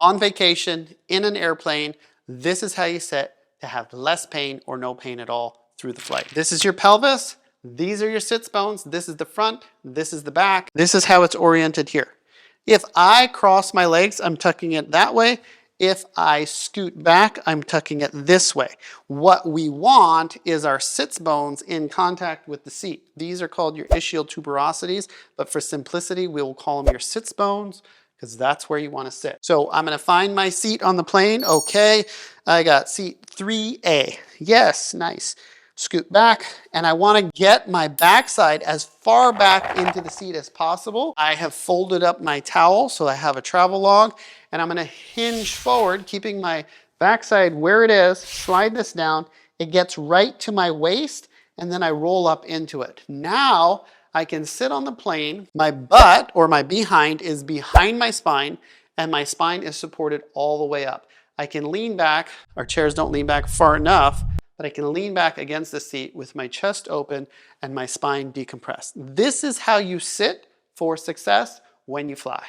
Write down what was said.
On vacation, in an airplane, this is how you sit to have less pain or no pain at all through the flight. This is your pelvis. These are your sits bones. This is the front. This is the back. This is how it's oriented here. If I cross my legs, I'm tucking it that way. If I scoot back, I'm tucking it this way. What we want is our sits bones in contact with the seat. These are called your ischial tuberosities, but for simplicity, we will call them your sits bones because that's where you want to sit. So I'm going to find my seat on the plane. Okay, I got seat 3A. Yes, nice. Scoot back, and I want to get my backside as far back into the seat as possible. I have folded up my towel so I have a travel log, and I'm going to hinge forward, keeping my backside where it is, slide this down, it gets right to my waist, and then I roll up into it. Now I can sit on the plane, my butt or my behind is behind my spine, and my spine is supported all the way up. I can lean back, our chairs don't lean back far enough, but I can lean back against the seat with my chest open and my spine decompressed. This is how you sit for success when you fly.